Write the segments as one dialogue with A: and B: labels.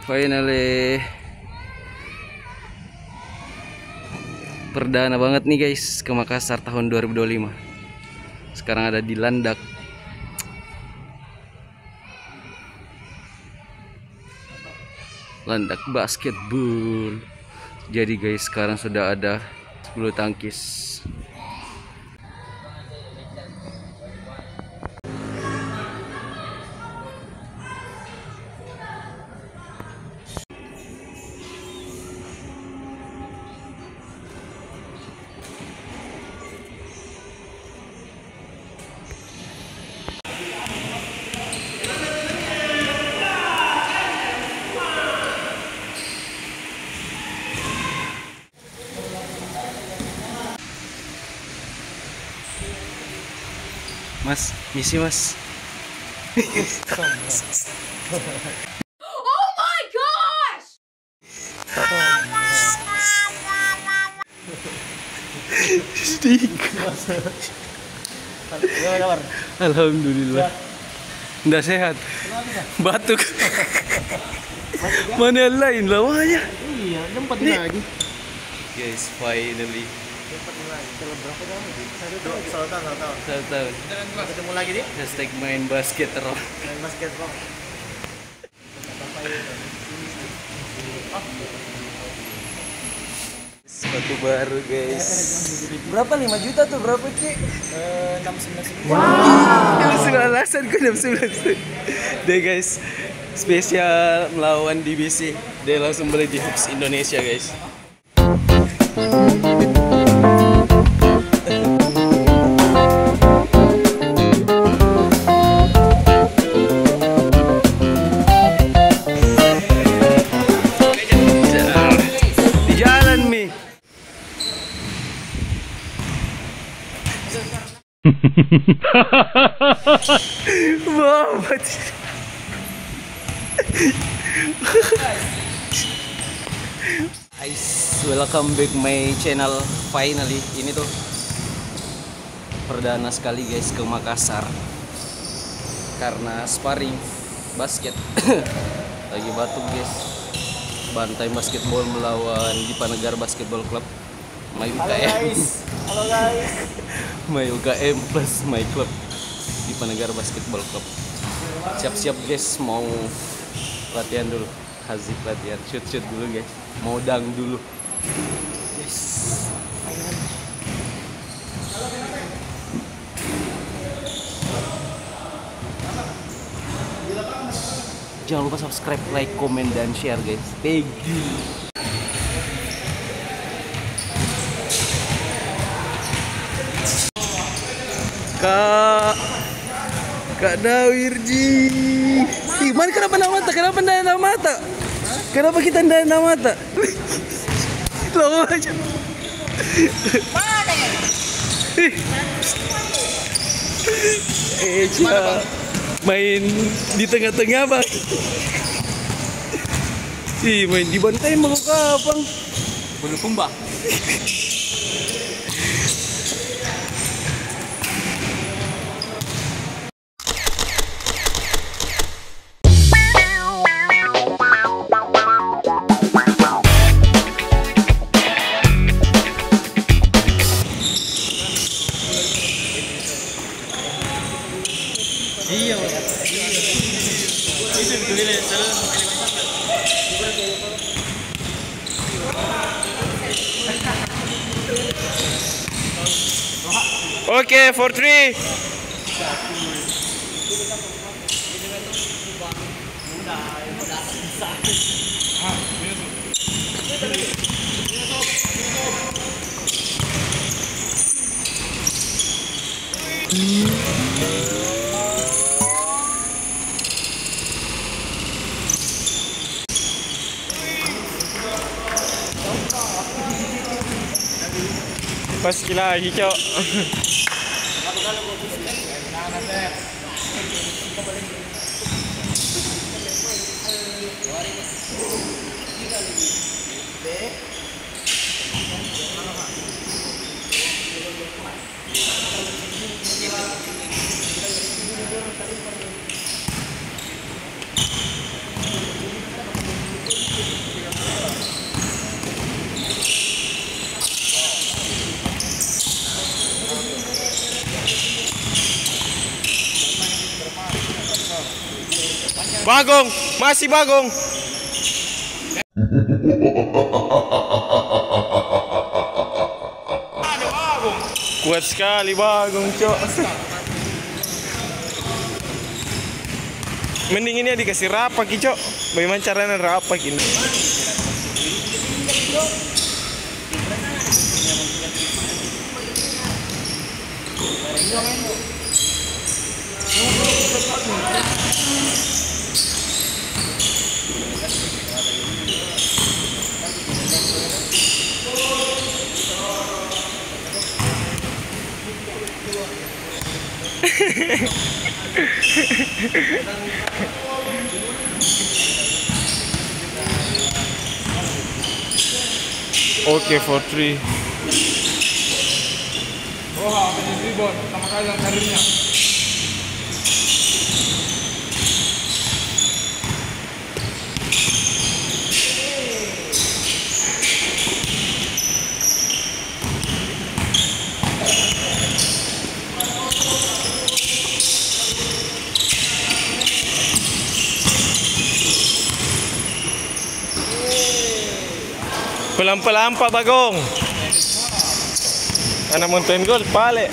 A: Finally, perdana banget nih guys ke Makassar tahun 2025. Sekarang ada di Landak. Landak basketball. Jadi guys, sekarang sudah ada 10 tangkis. Mas, misi mas.
B: Oh my gosh!
A: Alhamdulillah. Nggak sehat. Batuk. Mana yang lain lawanya?
C: Iya, jemput lagi.
A: Guys, finally.
C: Jemput lagi. Kalau berapa tahun? Satu tahun.
A: 1 tahun.
C: Ketemu lagi dia?
A: Hashtag main basket terus.
C: Main basketball.
A: Sepatu baru guys. Berapa 5 juta tuh? Berapa Ci?
C: 69.
A: Wow. Alasan gue 69. Deh guys, spesial melawan DBC. Dia langsung beli di Hoops Indonesia guys. Di jalan Mi. Wow, guys, welcome back my channel. Finally, ini tuh perdana sekali guys ke Makassar karena sparring basket. Lagi batuk guys. Bantai basketball melawan Dipanegar Basketball Club. My UKM.
C: Halo guys.
A: My UKM plus my club Dipanegar Basketball Club. Siap-siap guys, mau latihan dulu. Hazik latihan, shoot dulu guys. Mau dang dulu. Yes. Jangan lupa subscribe, like, komen, dan share guys. Thank you. Kak Dawirji. Man, kenapa ndak mata? Kenapa ndak mata? Kenapa kita ndak mata? Loh aja. Mana? Main di tengah-tengah bang. Main di bantai mau kapang. Belum kumbang.
C: Iya. Itu betul salah.
A: Okay, for 3. Pas lagi cok.
B: Bagong, masih Bagong. Kuat sekali Bagong, Cok. Mending ini dikasih rapak, Cok. Bagaimana caranya rapak ini? Oke, for 3.
D: Oh, ambil ribon sama kali yang karirnya.
B: Pelan-pelan Pak Bagong. Anak monten gol, pale.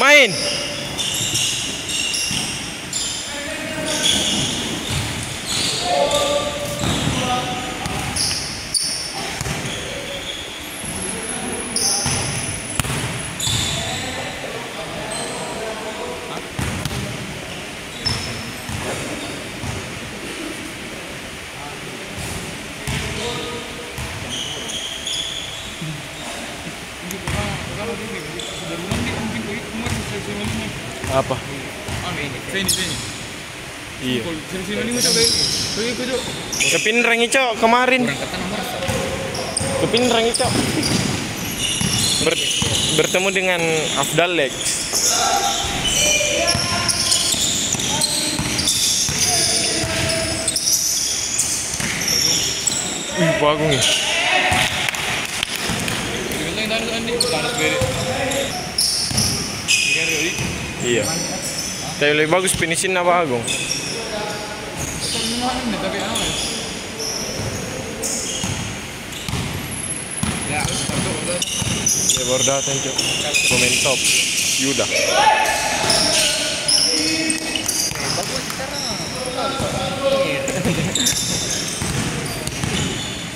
B: Main. Apa?
D: Sini.
B: Iya.
D: Sini ini macam begitu.
B: Kepinrang Cok kemarin. Kepinrang Cok. Bertemu dengan Afdal Lex. Bagong nih. Iya. Tapi lebih bagus finishin apa Bagong? Ya baru datang Cok. Pemain top Yuda.
C: Bagus sekarang.
D: Coba pakai ini.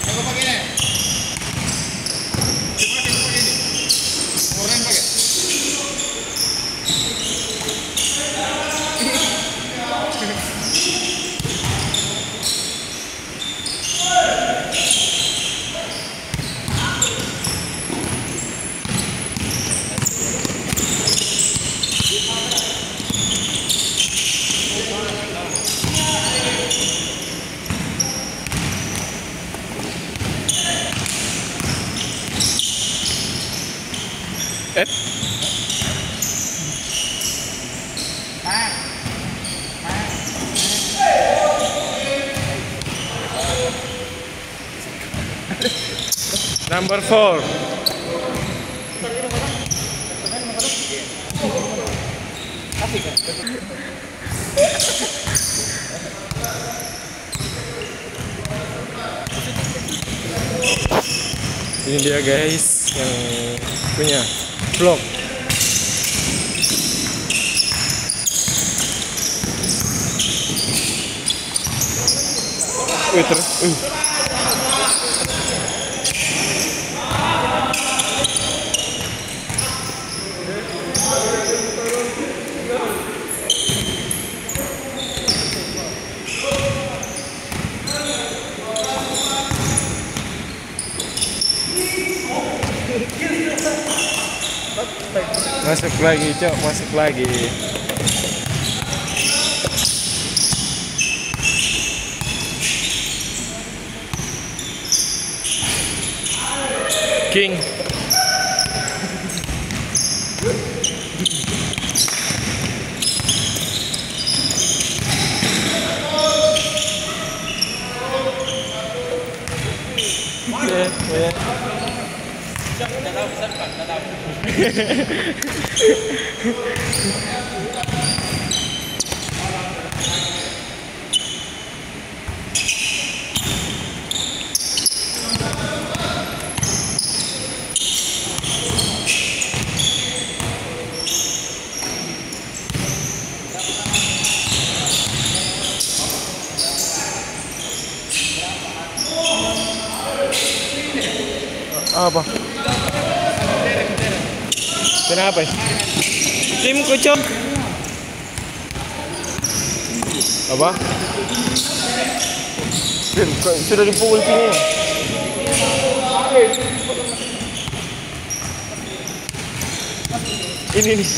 D: Coba pakai ini. Orang pakai.
B: Number 4. Ini dia guys yang punya vlog. Terus masuk lagi, Cok, masuk lagi. King. Apa? Kenapa? Tim kucok. Apa? Tim, sudah dipukul sini. Ini nih.